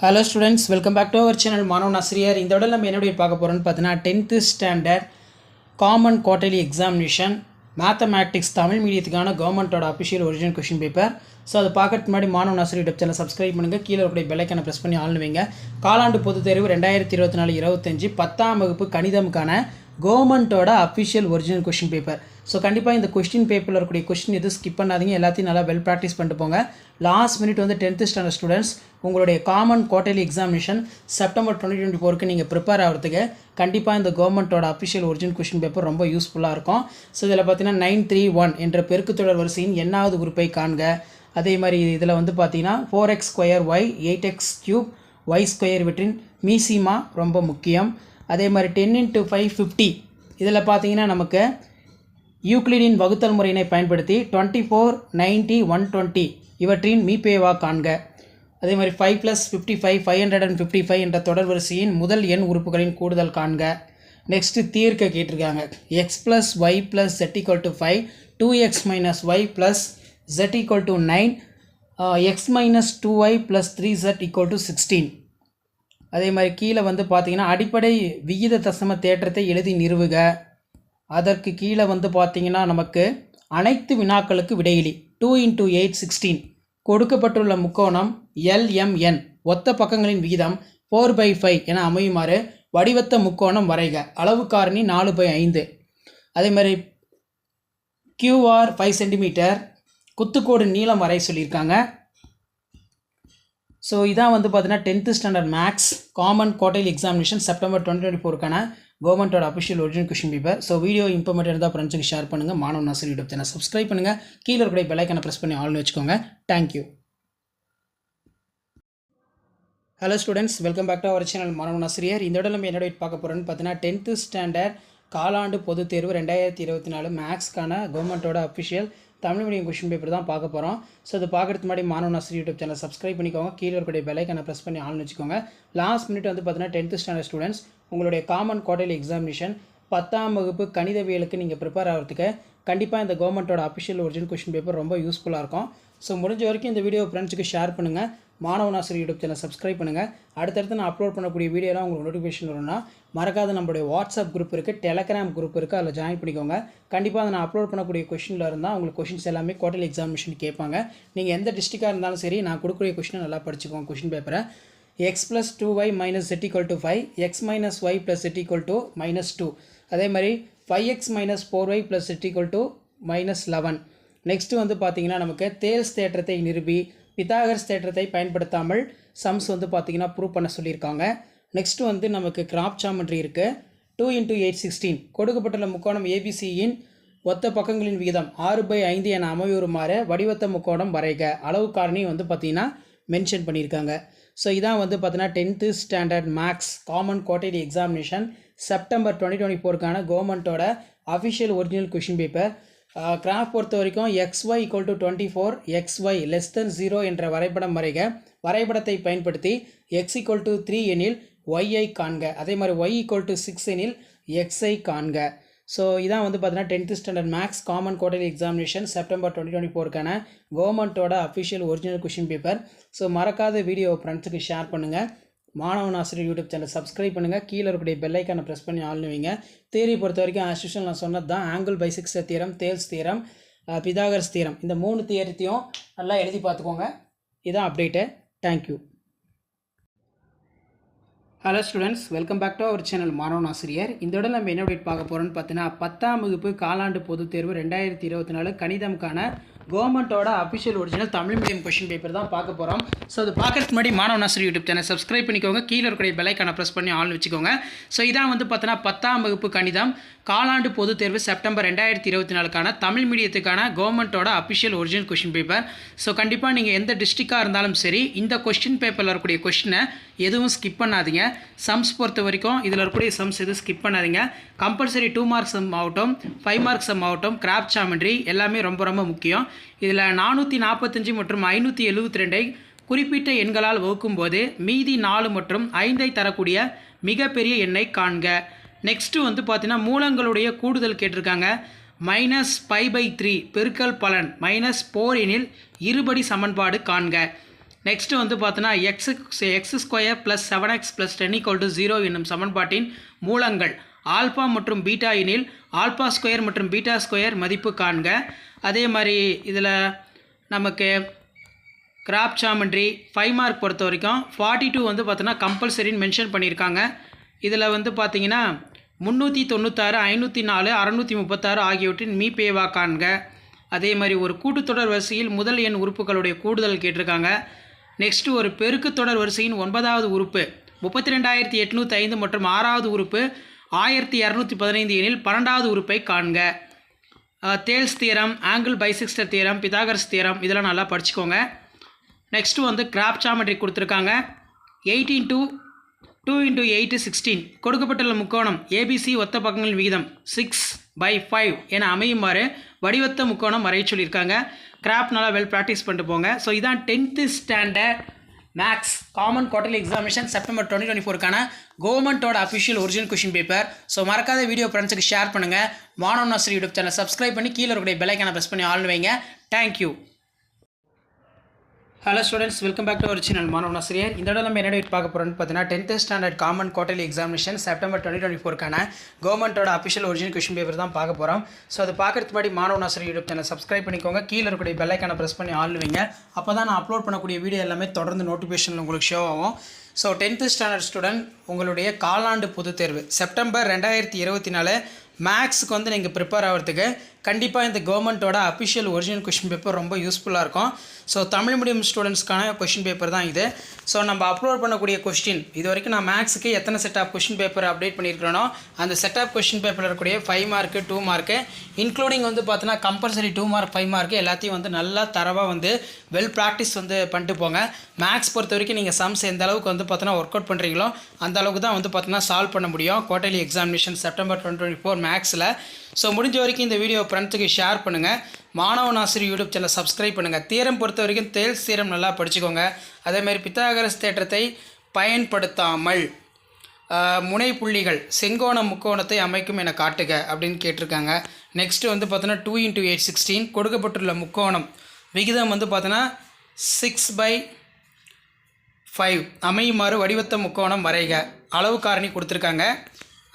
Hello students, welcome back to our channel மாணவன் ஆசிரியர். இந்த தடவை நம்ம என்ன பார்க்க போறோம்னு பார்த்தீங்கன்னா 10th standard common quarterly examination mathematics Tamil மீடியத்துக்கான கவர்மெண்ட்டோட official original question paper. So அதை பார்க்கறதுக்கு முன்னாடி மாணவன் ஆசிரியர் யூடியூப் சேனல் சப்ஸ்கிரைப் பண்ணுங்கள். கீழே இருக்கிற பெல் ஐக்கானை ப்ரெஸ் பண்ணி ஆன் வைங்க. காலாண்டு பொதுத் தேர்வு 2024-25 10ஆம் வகுப்பு கணிதமுக்கான கவர்மெண்ட்டோட official original question paper. So கண்டிப்பாக இந்த கொஸ்டின் பேப்பரில் இருக்கக்கூடிய கொஸ்டின் எதுவும் ஸ்கிப் பண்ணாதீங்க. எல்லாத்தையும் நல்லா வெல் ப்ராக்டிஸ் பண்ணிட்டு போங்க. லாஸ்ட் மினிட் வந்து 10th ஸ்டாண்டர்ட் ஸ்டூடெண்ட்ஸ் உங்களுடைய காமன் குவார்ட்டர்லி எக்ஸாமினேஷன் செப்டம்பர் 2024க்கு நீங்கள் ப்ரிப்பேர் ஆகிறதுக்கு கண்டிப்பாக இந்த கவர்மெண்ட்டோட அஃபிஷியல் ஒரிஜினல் கொஸ்டின் பேப்பர் ரொம்ப யூஸ்ஃபுல்லாக இருக்கும். ஸோ இதில் பார்த்தீங்கன்னா 931 என்ற பெருக்குத்தொடர் வரிசையின் எண்ணாவது உறுப்பை காண்க. அதே மாதிரி இதில் வந்து பார்த்தீங்கன்னா 4x² y 8x³ y² இவற்றின் மீசிமா ரொம்ப முக்கியம். அதே மாதிரி 10 × 5 50 இதில் பார்த்தீங்கன்னா நமக்கு யூக்ளிடின் வகுத்தல் முறையினை பயன்படுத்தி 24 90 120 இவற்றின் மீப்பேவா காண்க. அதே மாதிரி 5 + 55 555 என்ற தொடர் வரிசையின் முதல் எண் உறுப்புகளின் கூடுதல் காண்க. நெக்ஸ்ட்டு தீர்க்க கேட்டிருக்காங்க. x + y + z = 5 2x - y + z = 9 x - 2y + 3z = 16. அதே மாதிரி கீழே வந்து பார்த்தீங்கன்னா அடிப்படை விகித தசம தேற்றத்தை எழுதி நிறுவுக. அதற்கு கீழே வந்து பார்த்தீங்கன்னா நமக்கு அனைத்து வினாக்களுக்கு விடையிலி 2 × 8 16 கொடுக்கப்பட்டுள்ள முக்கோணம் LMN ஒத்த பக்கங்களின் விகிதம் 4/5 என அமையுமாறு வடிவத்த முக்கோணம் வரைக. அளவு காரணி 4/5. அதே மாதிரி QR 5 cm குத்துக்கோடு நீளம் வரை சொல்லியிருக்காங்க. ஸோ இதான் வந்து பார்த்தீங்கன்னா 10th standard maths common quarterly examination September 2024க்கான கவர்மெண்ட்டோட official original question paper. So video important இருந்தால் ஃப்ரெண்ட்ஸுக்கு ஷேர் பண்ணுங்கள். மாணவன் ஆசிரியர் யூடியூப் சேனல் சப்ஸ்கிரைப் பண்ணுங்கள். கீழே இருக்கிற பெல் ஐக்கானை ப்ரெஸ் பண்ணி ஆல்னு வச்சுக்கோங்க. Thank you. Hello students, welcome back to our channel மாணவன் ஆசிரியர். இந்த இடம் நம்ம என்னோட பார்க்க போகிறோன்னு பார்த்தீங்கன்னா 10th ஸ்டாண்டர்ட் காலாண்டு பொதுத் தேர்வு 2024 மேக்ஸ்க்கான கவர்மெண்ட்டோட official Tamil medium question paper தான் பார்க்க போகிறோம். ஸோ அது பார்க்குறதுக்கு முன்னாடி மாணவன் ஆசிரியர் யூடியூப் சேனல் சப்ஸ்கிரைப் பண்ணிக்கோங்க. கீழே இருக்கக்கூடிய பெல் ஐக்கானை ப்ரெஸ் பண்ணி ஆல்னு வச்சுக்கோங்க. லாஸ்ட் மினிட் வந்து பார்த்தீங்கன்னா 10th ஸ்டாண்டர்ட் ஸ்டூடெண்ட்ஸ் உங்களுடைய காமன் குவார்ட்டர்லி எக்ஸாமினேஷன் 10ஆம் வகுப்பு கணிதவியலுக்கு நீங்கள் ப்ரிப்பேர் ஆகிறதுக்கு கண்டிப்பாக இந்த கவர்மெண்ட்டோட அஃபிஷியல் ஒரிஜினல் கொஸ்டின் பேப்பர் ரொம்ப யூஸ்ஃபுல்லாக இருக்கும். ஸோ முடிஞ்ச வரைக்கும் இந்த வீடியோ ஃப்ரெண்ட்ஸுக்கு ஷேர் பண்ணுங்கள். மாணவன் ஆசிரியர் யூடியூப் சேனல் சப்ஸ்கிரைப் பண்ணுங்கள். அடுத்தடுத்து நான் அப்லோட் பண்ணக்கூடிய வீடியோலாம் உங்களுக்கு நோட்டிஃபிகேஷன் வரும்னா மறக்காத நம்மளுடைய வாட்ஸ்அப் குரூப் இருக்குது, டெலகிராம் குரூப் இருக்குது, அதில் ஜாயின் பண்ணிக்கோங்க. கண்டிப்பாக அதை நான் அப்லோட் பண்ணக்கூடிய கொஷினில் இருந்தால் உங்களுக்கு கொஷின்ஸ் எல்லாமே குவார்ட்டர்லி எக்ஸாமினேஷன் கேட்பாங்க. நீங்கள் எந்த டிஸ்ட்ரிக்டாக இருந்தாலும் சரி நான் கொடுக்கக்கூடிய கொஷினை நல்லா படிச்சுக்கோங்க. கொஷின் பேப்பரை x + 2y - z = 5 x - y + z = -2 அதே மாதிரி 5x - 4y + z = -11. நெக்ஸ்ட்டு வந்து பார்த்தீங்கன்னா நமக்கு தேல்ஸ் தேற்றத்தை நிரூபி பித்தாகரஸ் தேற்றத்தை பயன்படுத்தாமல் சம்ஸ் வந்து பார்த்தீங்கன்னா ப்ரூவ் பண்ண சொல்லியிருக்காங்க. நெக்ஸ்ட்டு வந்து நமக்கு கிராப் ஜாமெட்ரி இருக்குது. 2 × 8 16 கொடுக்கப்பட்டுள்ள முக்கோணம் ABCயின் ஒத்த பக்கங்களின் விகிதம் 6/5 என அமையுமாறு வடிவத்த முக்கோணம் வரைக. அளவு காரணி வந்து பார்த்தீங்கன்னா மென்ஷன் பண்ணியிருக்காங்க. ஸோ இதான் வந்து பார்த்தீங்கன்னா 10th standard maths common quarterly examination September 2024க்கான கவர்மெண்ட்டோட official original question paper. Graph பொறுத்த வரைக்கும் xy = 24 xy < 0 என்ற வரைபடம் வரைக. வரைபடத்தை பயன்படுத்தி x = 3 எனில் y காண்க. அதே மாதிரி y = 6 எனில் x காண்க. ஸோ இதான் வந்து பார்த்தீங்கன்னா 10th standard maths common quarterly examination September 2024க்கான கவர்மெண்ட்டோட official original question paper. So மறக்காத வீடியோ ஃப்ரெண்ட்ஸுக்கு ஷேர் பண்ணுங்கள். மாணவன் ஆசிரியர் யூடியூப் சேனல் சப்ஸ்கிரைப் பண்ணுங்கள். கீழே இருக்கக்கூடிய பெல் ஐக்கானை ப்ரெஸ் பண்ணி ஆல்னு வைங்க. தியரி பொறுத்த வரைக்கும் ஆஸ் யூஷுவல் நான் சொன்னது தான் angle bisector theorem, Thales theorem, Pythagoras theorem இந்த 3 தியரத்தையும் நல்லா எழுதி பார்த்துக்கோங்க. இதுதான் update. Thank you. Hello students, welcome back to our channel மாணவன் ஆசிரியர். இந்த இடம் நம்ம என்ன அப்டேட் பார்க்க போகிறோன்னு பார்த்தீங்கன்னா 10ஆம் வகுப்பு காலாண்டு பொதுத் தேர்வு 2024 கணிதமுக்கான கவர்மெண்ட்டோட official original Tamil medium question paper தான் பார்க்க போகிறோம். ஸோ அது பார்க்கறதுக்கு முன்னாடி மாணவன் ஆசிரியர் யூடியூப் சேனல் சப்ஸ்கிரைப் பண்ணிக்கோங்க. கீழே இருக்கிற பெல் ஐக்கானை ப்ரெஸ் பண்ணி ஆல் வச்சுக்கோங்க. ஸோ இதான் வந்து பார்த்தீங்கன்னா 10ஆம் வகுப்பு கணிதம் காலாண்டு பொதுத் தேர்வு செப்டம்பர் 2024க்கான தமிழ் மீடியத்துக்கான கவர்மெண்ட்டோட official original question paper. So கண்டிப்பாக நீங்கள் எந்த டிஸ்ட்ரிக்டாக இருந்தாலும் சரி இந்த கொஸ்டின் பேப்பரில் இருக்கக்கூடிய கொஷினை எதுவும் ஸ்கிப் பண்ணாதீங்க. சம்ஸ் பொறுத்த வரைக்கும் இதில் இருக்கக்கூடிய சம்ஸ் எதுவும் ஸ்கிப் பண்ணாதீங்க. கம்பல்சரி 2 மார்க்ஸ் சம் ஆகட்டும் 5 மார்க்ஸ் சம் ஆகட்டும் கிராப் ஜாமெட்ரி எல்லாமே ரொம்ப ரொம்ப முக்கியம். இதில் 445 மற்றும் 572 குறிப்பிட்ட எண்களால் வகுக்கும்போது மீதி 4 மற்றும் 5 தரக்கூடிய மிகப்பெரிய எண்ணை காண்க. நெக்ஸ்ட்டு வந்து பார்த்தீங்கன்னா மூலங்களுடைய கூடுதல் கேட்டிருக்காங்க. -π/3 பெருக்கல் பலன் -4 எனில் இருபடி சமன்பாடு காண்க. நெக்ஸ்ட்டு வந்து பார்த்தோன்னா X square plus 7x plus 10 = 0 என்னும் சமன்பாட்டின் மூலங்கள் ஆல்ஃபா மற்றும் பீட்டா எனில் ஆல்ஃபா ஸ்கொயர் மற்றும் பீட்டா ஸ்கொயர் மதிப்பு காண்க. அதே மாதிரி இதில் நமக்கு கிராப் ஜாமெண்ட்ரி 5 மார்க் பொறுத்த வரைக்கும் 42 வந்து பார்த்தோன்னா கம்பல்சரின்னு மென்ஷன் பண்ணியிருக்காங்க. இதில் வந்து பார்த்தீங்கன்னா 396, 504, 636 ஆகியவற்றின் மீப்பேவா காண்க. அதே மாதிரி ஒரு கூட்டுத்தொடர் வரிசையில் முதல் எண் உறுப்புகளுடைய கூடுதல் கேட்டிருக்காங்க. நெக்ஸ்ட்டு ஒரு பெருக்கு தொடர் வரிசையின் 9வது உறுப்பு 32,805 மற்றும் 6வது உறுப்பு 1215 எனில் 12வது உறுப்பை காண்க. தேல்ஸ் theorem, angle bisector theorem, Pythagoras theorem இதெல்லாம் நல்லா படிச்சுக்கோங்க. நெக்ஸ்ட்டு வந்து கிராப் ஜாமெட்ரி கொடுத்துருக்காங்க. 18 2 × 8 16 கொடுக்கப்பட்டுள்ள முக்கோணம் ஏபிசி ஒத்த பக்கங்களின் விகிதம் 6/5 என அமையுமாறு வடிவத்த முக்கோணம் வரைய சொல்லியிருக்காங்க. கிராப் நல்லா வெல் ப்ராக்டிஸ் பண்ணிட்டு போங்க. ஸோ இதான் 10th standard maths common quarterly examination September 2024க்கான கவர்மெண்ட்டோட official original question paper. So மறக்காத வீடியோ ஃப்ரெண்ட்ஸுக்கு ஷேர் பண்ணுங்கள். மாணவன் நாசர் யூடியூப் சேனல் சப்ஸ்கிரைப் பண்ணி கீழே இருக்கிற பெல் ஐக்கானை ப்ரெஸ் பண்ணி ஆல் வைங்க. Thank you. Hello students, welcome back to our channel மாணவன் ஆசிரியர். இந்த இடம் நம்ம என்ன பார்க்க போகிறோம்னு பார்த்தீங்கன்னா 10th standard common quarterly examination September 2024க்கான கவர்மெண்ட்டோட அஃபிஷியல் ஒரிஜினல் கொஷின் பேப்பர் தான் பார்க்க போகிறோம். ஸோ அது பார்க்கறதுக்கு முன்னாடி மாணவன் ஆசிரியர் யூடியூப் சேனல் சப்ஸ்கிரைப் பண்ணிக்கோங்க. கீழே இருக்கக்கூடிய பெல் ஐக்கானை ப்ரெஸ் பண்ணி ஆல் வைங்க. அப்போ தான் நான் அப்லோட் பண்ணக்கூடிய வீடியோ எல்லாமே தொடர்ந்து நோட்டிஃபிகேஷன் உங்களுக்கு ஷோ ஆகும். ஸோ 10th ஸ்டாண்டர்ட் ஸ்டூடெண்ட் உங்களுடைய காலாண்டு பொதுத் தேர்வு செப்டம்பர் 2024 மேக்ஸுக்கு வந்து நீங்கள் ப்ரிப்பேர் ஆகிறதுக்கு கண்டிப்பாக இந்த கவர்மெண்ட்டோட அஃபிஷியல் ஒரிஜினல் கொஷின் பேப்பர் ரொம்ப யூஸ்ஃபுல்லாக இருக்கும். ஸோ தமிழ் மீடியம் ஸ்டூடெண்ட்ஸ்க்கான கொஷின் பேப்பர் தான் இது. ஸோ நம்ம அப்லோட் பண்ணக்கூடிய கொஸ்டின் இது வரைக்கும் நான் மேக்ஸுக்கு எத்தனை set of question paper update பண்ணியிருக்கிறேனோ அந்த செட் ஆஃப் கொஷின் பேப்பரில் இருக்கக்கூடிய 5 மார்க்கு 2 மார்க்கு இன்க்ளூடிங் வந்து பார்த்தோன்னா கம்பல்சரி 2 மார்க் 5 மார்க்கு எல்லாத்தையும் வந்து நல்லா தரவாக வந்து வெல் ப்ராக்டிஸ் வந்து பண்ணிட்டு போங்க. மேக்ஸ் பொறுத்த வரைக்கும் நீங்கள் சம்ஸ் எந்த அளவுக்கு வந்து பார்த்தோன்னா ஒர்க் அவுட் பண்ணுறீங்களோ அந்த அளவுக்கு தான் வந்து பார்த்தோன்னா சால்வ் பண்ண முடியும் குவார்டர்லி எக்ஸாமினேஷன் செப்டம்பர் 2024 மேக்ஸில். ஸோ முடிஞ்ச வரைக்கும் இந்த வீடியோ ஃப்ரெண்ட்ஸுக்கு ஷேர் பண்ணுங்கள். மாணவன் ஆசிரியர் யூடியூப் சேனல் சப்ஸ்கிரைப் பண்ணுங்கள். தியரம் பொறுத்த வரைக்கும் தேல்ஸ் தியரம் நல்லா படிச்சுக்கோங்க. அதேமாதிரி பித்தாகரஸ் தேற்றத்தை பயன்படுத்தாமல் முனைப்புள்ளிகள் செங்கோண முக்கோணத்தை அமைக்கும் என காட்டுக அப்படின்னு கேட்டிருக்காங்க. நெக்ஸ்ட்டு வந்து பார்த்தோன்னா 2 × 8 16 கொடுக்கப்பட்டுள்ள முக்கோணம் விகிதம் வந்து பார்த்தோன்னா 6/5 அமையுமாறு வடிவத்த முக்கோணம் வரைக. அளவு காரணி கொடுத்துருக்காங்க.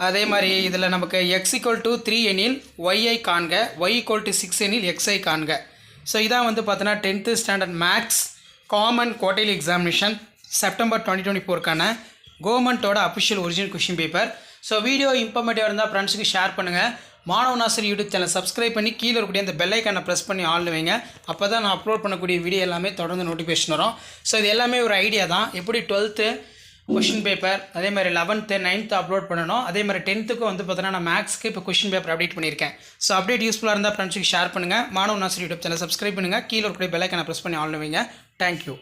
அதே மாதிரி இதில் நமக்கு x = 3 எனில் y காண்க, y = 6 எனில் x காண்க. ஸோ இதான் வந்து பார்த்தோன்னா 10th standard maths common quarterly examination September 2024க்கான கவர்மெண்ட்டோட official original question paper. So video இன்ஃபர்மேட்டிவாக இருந்தால் ஃப்ரெண்ட்ஸுக்கு ஷேர் பண்ணுங்கள். மாணவன் ஆசிரியர் யூடியூப் சேனல் சப்ஸ்கிரைப் பண்ணி கீழே இருக்கக்கூடிய அந்த பெல் ஐக்கானை ப்ரெஸ் பண்ணி ஆல் வைங்க. அப்போ தான் நான் அப்லோட் பண்ணக்கூடிய வீடியோ எல்லாமே தொடர்ந்து நோட்டிஃபிகேஷன் வரும். ஸோ இது எல்லாமே ஒரு ஐடியா தான். எப்படி 12th கொஷின் பேப்பர் அதே மாதிரி 11th 9th அப்லோட் பண்ணணும். அதே மாதிரி 10th வந்து பார்த்தோன்னா நான் மேக்ஸ்க்கு இப்போ கொஷின் பேப்பர் அப்டேட் பண்ணியிருக்கேன். ஸோ அப்டேட் யூஸ்ஃபுல்லாக இருந்தால் ஃப்ரெண்ட்ஸுக்கு ஷேர் பண்ணுங்கள். மாணவன் ஆசிரியர் யூடியூப் சேனல் சப்ஸ்கிரைப் பண்ணுங்கள். கீழே இருக்கக்கூடிய பெல் ஐக்கானை ப்ரெஸ் பண்ணி ஆல் வைங்க. Thank you.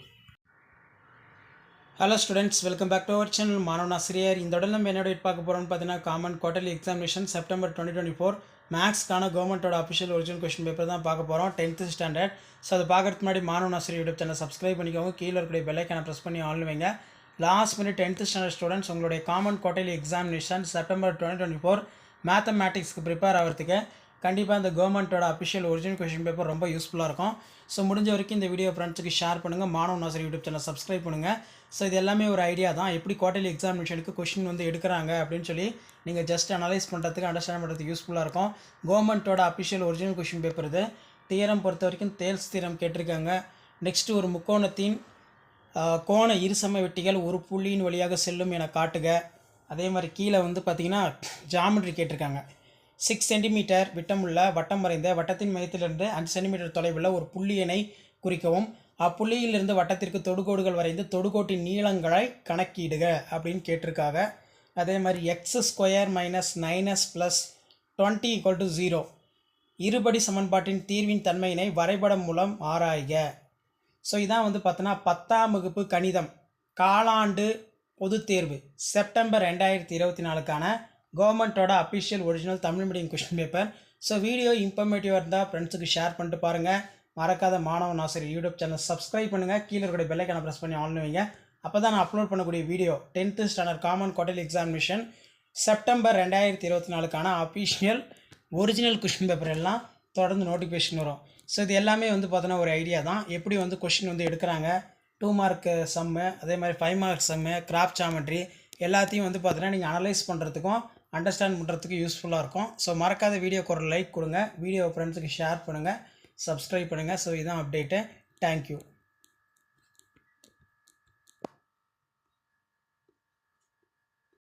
Hello students, welcome back to our channel மாணவன் ஆசிரியர். இந்த உடல் நம்ம என்னோட பார்க்க போகிறோம்னு பார்த்தீங்கன்னா காமன் குவார்டர்லி எக்ஸாமினேஷன் செப்டம்பர் 2024 மேக்ஸ்க்கான கவர்மெண்ட்டோட அஃபிஷியல் ஒரிஜினல் கொஷின் பேப்பர் தான் பார்க்க போகிறோம் 10th ஸ்டாண்டர்ட். ஸோ அதை பார்க்கறதுக்கு முன்னாடி மாணவன் ஆசிரியர் யூடியூப் சேனல் சப்ஸ்கிரைப் பண்ணிக்கோங்க. கீழே இருக்கக்கூடிய பெல் ஐக்கானை ப்ரெஸ் பண்ணி ஆல் வைங்க. Last minute 10th standard students உங்களுடைய காமன் குவார்டர்லி எக்ஸாமினேஷன் செப்டம்பர் 2024 மேத்தமேட்டிக்ஸ்க்கு ப்ரிப்பேர் ஆகிறதுக்கு கண்டிப்பாக இந்த கவர்மெண்ட்டோட அஃபிஷியல் ஒரிஜினல் கொஷின் பேப்பர் ரொம்ப யூஸ்ஃபுல்லாக இருக்கும். ஸோ முடிஞ்ச வரைக்கும் இந்த வீடியோ ஃப்ரெண்ட்ஸுக்கு ஷேர் பண்ணுங்கள். மாணவன் ஆசிரியர் யூடியூப் சேனல் சப்ஸ்கிரைப் பண்ணுங்கள். ஸோ இது எல்லாமே ஒரு ஐடியா தான். எப்படி குவார்டர்லி எக்ஸாமினேஷனுக்கு கொஷின் வந்து எடுக்கிறாங்க அப்படின்னு சொல்லி நீங்கள் ஜஸ்ட் அனலைஸ் பண்ணுறதுக்கு அண்டர்ஸ்டாண்ட் பண்ணுறதுக்கு யூஸ்ஃபுல்லாக இருக்கும். கவர்மெண்ட்டோட அஃபிஷியல் ஒரிஜினல் கொஷின் பேப்பர் இது. தியரம் பொறுத்த வரைக்கும் தேல்ஸ் தியரம் கேட்டிருக்காங்க. நெக்ஸ்ட்டு ஒரு முக்கோணத்தின் கோண இருசம வெட்டிகள் ஒரு புள்ளியின் வழியாக செல்லும் என காட்டுக. அதே மாதிரி கீழே வந்து பார்த்திங்கன்னா ஜாமெட்ரி கேட்டிருக்காங்க. 6 சென்டிமீட்டர் விட்டமுள்ள வட்டம் வரைந்த வட்டத்தின் மையத்திலிருந்து 5 சென்டிமீட்டர் தொலைவுள்ள ஒரு புள்ளியினை குறிக்கவும். அப்புள்ளியிலிருந்து வட்டத்திற்கு தொடுகோடுகள் வரைந்து தொடுகோட்டின் நீளங்களை கணக்கீடுக அப்படின்னு கேட்டிருக்காங்க. அதே மாதிரி x² - 9s + 20 = 0 இருபடி சமன்பாட்டின் தீர்வின் தன்மையினை வரைபடம் மூலம் ஆராய்க. ஸோ இதான் வந்து பார்த்தோன்னா 10ஆம் வகுப்பு கணிதம் காலாண்டு பொதுத் தேர்வு செப்டம்பர் 2024க்கான கவர்மெண்ட்டோட official original Tamil medium question paper. So video இன்ஃபர்மேட்டிவாக இருந்தால் ஃப்ரெண்ட்ஸுக்கு ஷேர் பண்ணிட்டு பாருங்கள். மறக்காத மாணவன் ஆசிரியர் யூடியூப் சேனல் சப்ஸ்கிரைப் பண்ணுங்கள். கீழே இருக்கக்கூடிய பெல் ஐக்கானை ப்ரெஸ் பண்ணி ஆன் வைங்க. அப்போ தான் நான் அப்லோட் பண்ணக்கூடிய video 10th standard common quarterly examination September 2024க்கான அஃபிஷியல் ஒரிஜினல் கொஷின் பேப்பர் எல்லாம் தொடர்ந்து நோட்டிஃபிகேஷன் வரும். ஸோ இது எல்லாமே வந்து பார்த்தோன்னா ஒரு ஐடியா தான். எப்படி வந்து கொஷின் வந்து எடுக்கிறாங்க 2 மார்க் சம்மு, அதே மாதிரி 5 மார்க் சம்மு, கிராஃப்ட் ஜாமெட்ரி எல்லாத்தையும் வந்து பார்த்தீங்கன்னா நீங்கள் அனலைஸ் பண்ணுறதுக்கும் அண்டர்ஸ்டாண்ட் பண்ணுறதுக்கு யூஸ்ஃபுல்லாக இருக்கும். ஸோ மறக்காத வீடியோக்கு ஒரு லைக் கொடுங்க, வீடியோ ஃப்ரெண்ட்ஸுக்கு ஷேர் பண்ணுங்கள், சப்ஸ்கிரைப் பண்ணுங்கள். ஸோ இதுதான் அப்டேட்டு. தேங்க்யூ.